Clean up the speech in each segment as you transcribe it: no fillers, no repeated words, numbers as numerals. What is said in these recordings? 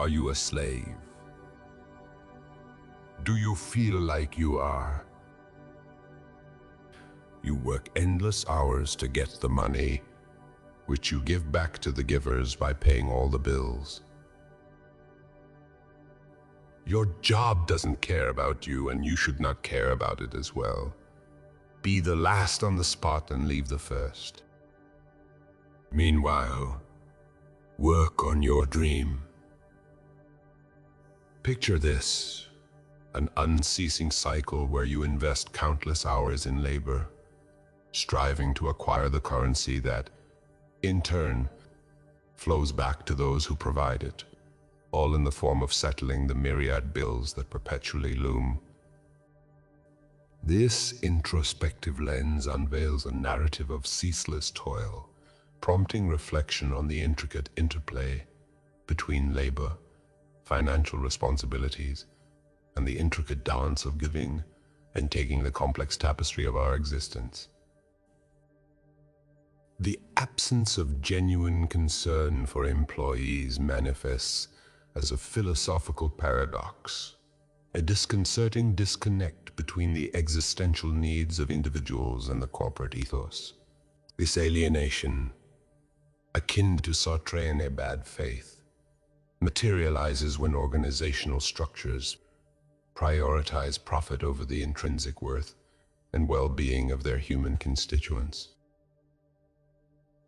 Are you a slave? Do you feel like you are? You work endless hours to get the money, which you give back to the givers by paying all the bills. Your job doesn't care about you, and you should not care about it as well. Be the last on the spot and leave the first. Meanwhile, work on your dream. Picture this, an unceasing cycle where you invest countless hours in labor, striving to acquire the currency that, in turn, flows back to those who provide it, all in the form of settling the myriad bills that perpetually loom. This introspective lens unveils a narrative of ceaseless toil, prompting reflection on the intricate interplay between labor, financial responsibilities, and the intricate dance of giving and taking the complex tapestry of our existence. The absence of genuine concern for employees manifests as a philosophical paradox, a disconcerting disconnect between the existential needs of individuals and the corporate ethos. This alienation, akin to sauté in a bad faith, materializes when organizational structures prioritize profit over the intrinsic worth and well-being of their human constituents.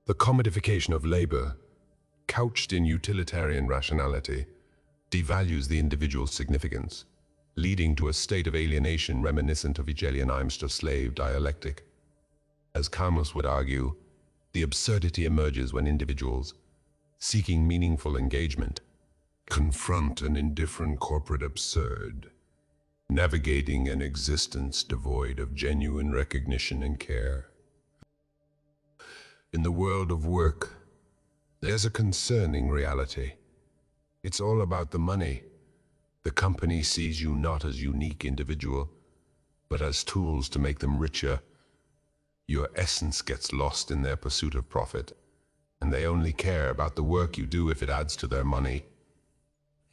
The commodification of labor, couched in utilitarian rationality, devalues the individual's significance, leading to a state of alienation reminiscent of Hegelian Imster-slave dialectic. As Camus would argue, the absurdity emerges when individuals, seeking meaningful engagement, confront an indifferent corporate absurd, navigating an existence devoid of genuine recognition and care. In the world of work, there's a concerning reality. It's all about the money. The company sees you not as a unique individual, but as tools to make them richer. Your essence gets lost in their pursuit of profit, and they only care about the work you do if it adds to their money.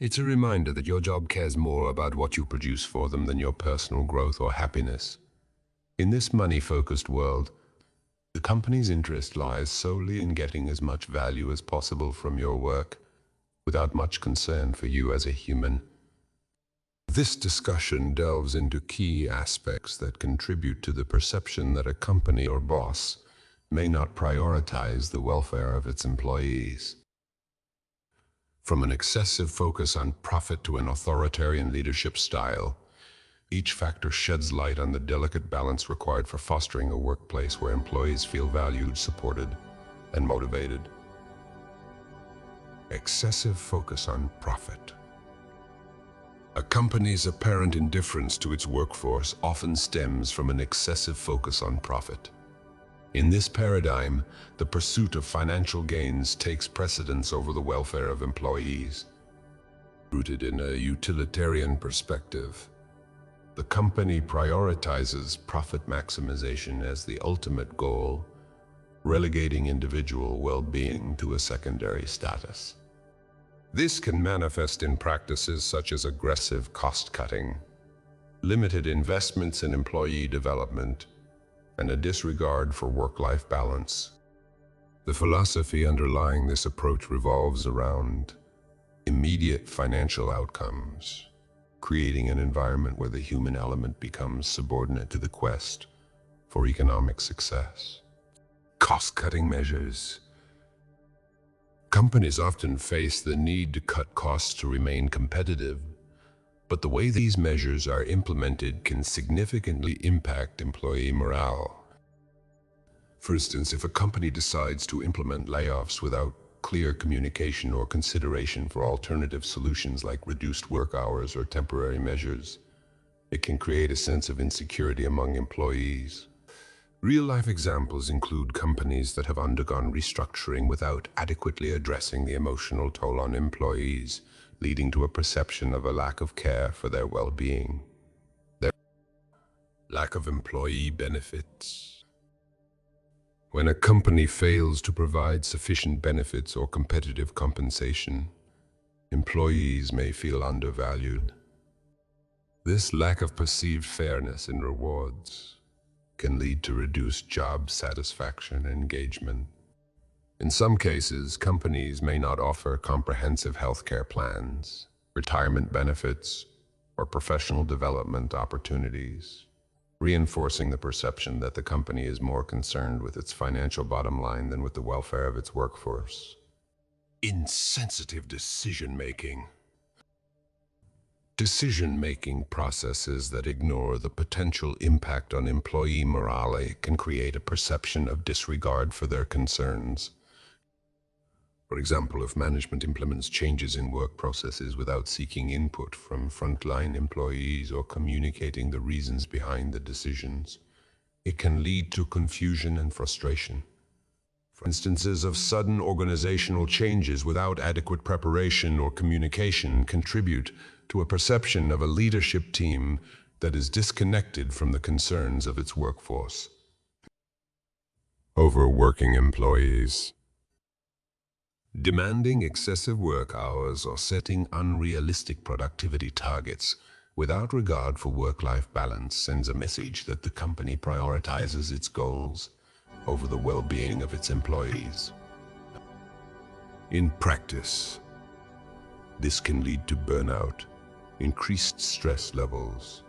It's a reminder that your job cares more about what you produce for them than your personal growth or happiness. In this money-focused world, the company's interest lies solely in getting as much value as possible from your work, without much concern for you as a human. This discussion delves into key aspects that contribute to the perception that a company or boss may not prioritize the welfare of its employees. From an excessive focus on profit to an authoritarian leadership style, each factor sheds light on the delicate balance required for fostering a workplace where employees feel valued, supported, and motivated. Excessive focus on profit. A company's apparent indifference to its workforce often stems from an excessive focus on profit. In this paradigm, the pursuit of financial gains takes precedence over the welfare of employees. Rooted in a utilitarian perspective, the company prioritizes profit maximization as the ultimate goal, relegating individual well-being to a secondary status. This can manifest in practices such as aggressive cost-cutting, limited investments in employee development, and a disregard for work-life balance. The philosophy underlying this approach revolves around immediate financial outcomes, creating an environment where the human element becomes subordinate to the quest for economic success. Cost-cutting measures. Companies often face the need to cut costs to remain competitive, but the way these measures are implemented can significantly impact employee morale. For instance, if a company decides to implement layoffs without clear communication or consideration for alternative solutions like reduced work hours or temporary measures, it can create a sense of insecurity among employees. Real-life examples include companies that have undergone restructuring without adequately addressing the emotional toll on employees, leading to a perception of a lack of care for their well-being. Their lack of employee benefits. When a company fails to provide sufficient benefits or competitive compensation, employees may feel undervalued. This lack of perceived fairness in rewards can lead to reduced job satisfaction and engagement. In some cases, companies may not offer comprehensive healthcare plans, retirement benefits, or professional development opportunities, reinforcing the perception that the company is more concerned with its financial bottom line than with the welfare of its workforce. Insensitive decision-making. Decision-making processes that ignore the potential impact on employee morale can create a perception of disregard for their concerns. For example, if management implements changes in work processes without seeking input from frontline employees or communicating the reasons behind the decisions, it can lead to confusion and frustration. For instances of sudden organizational changes without adequate preparation or communication contribute to a perception of a leadership team that is disconnected from the concerns of its workforce. Overworking employees. Demanding excessive work hours or setting unrealistic productivity targets without regard for work-life balance sends a message that the company prioritizes its goals over the well-being of its employees. In practice, this can lead to burnout, increased stress levels,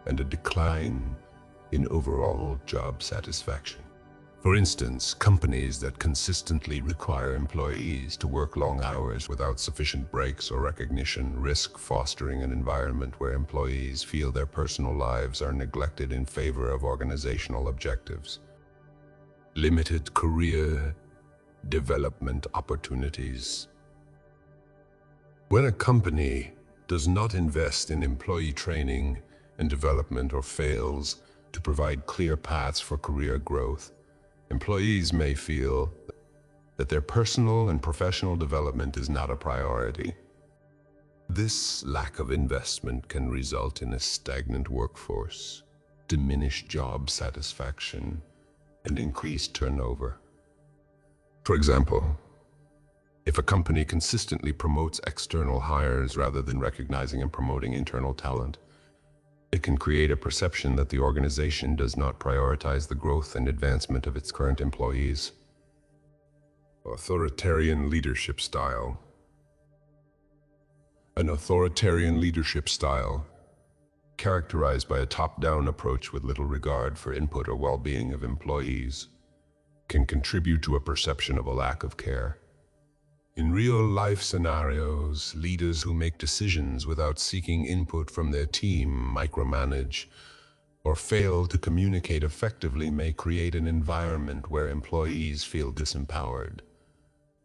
and a decline in overall job satisfaction. For instance, companies that consistently require employees to work long hours without sufficient breaks or recognition risk fostering an environment where employees feel their personal lives are neglected in favor of organizational objectives. Limited career development opportunities. When a company does not invest in employee training and development or fails to provide clear paths for career growth, employees may feel that their personal and professional development is not a priority. This lack of investment can result in a stagnant workforce, diminished job satisfaction, and increased turnover. For example, if a company consistently promotes external hires rather than recognizing and promoting internal talent, it can create a perception that the organization does not prioritize the growth and advancement of its current employees. Authoritarian leadership style. An authoritarian leadership style, characterized by a top-down approach with little regard for input or well-being of employees, can contribute to a perception of a lack of care. In real-life scenarios, leaders who make decisions without seeking input from their team micromanage or fail to communicate effectively may create an environment where employees feel disempowered.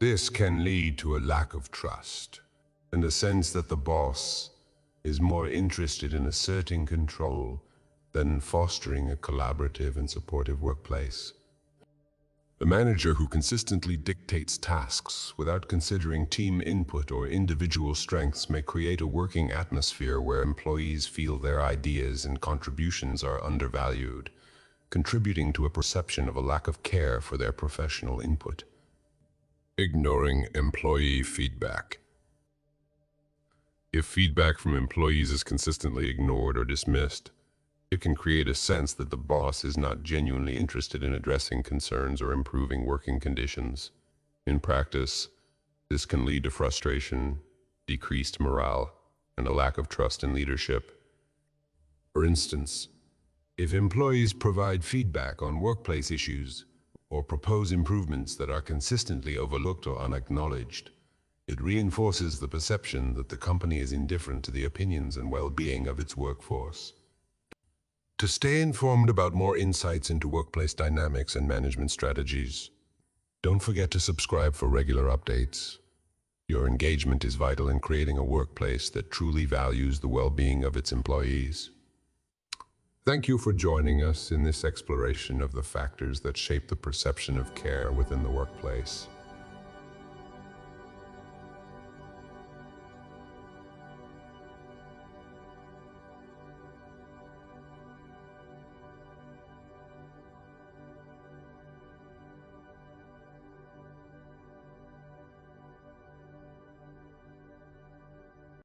This can lead to a lack of trust and a sense that the boss is more interested in asserting control than fostering a collaborative and supportive workplace. A manager who consistently dictates tasks without considering team input or individual strengths may create a working atmosphere where employees feel their ideas and contributions are undervalued, contributing to a perception of a lack of care for their professional input. Ignoring employee feedback. If feedback from employees is consistently ignored or dismissed, it can create a sense that the boss is not genuinely interested in addressing concerns or improving working conditions. In practice, this can lead to frustration, decreased morale, and a lack of trust in leadership. For instance, if employees provide feedback on workplace issues or propose improvements that are consistently overlooked or unacknowledged, it reinforces the perception that the company is indifferent to the opinions and well-being of its workforce. To stay informed about more insights into workplace dynamics and management strategies, don't forget to subscribe for regular updates. Your engagement is vital in creating a workplace that truly values the well-being of its employees. Thank you for joining us in this exploration of the factors that shape the perception of care within the workplace.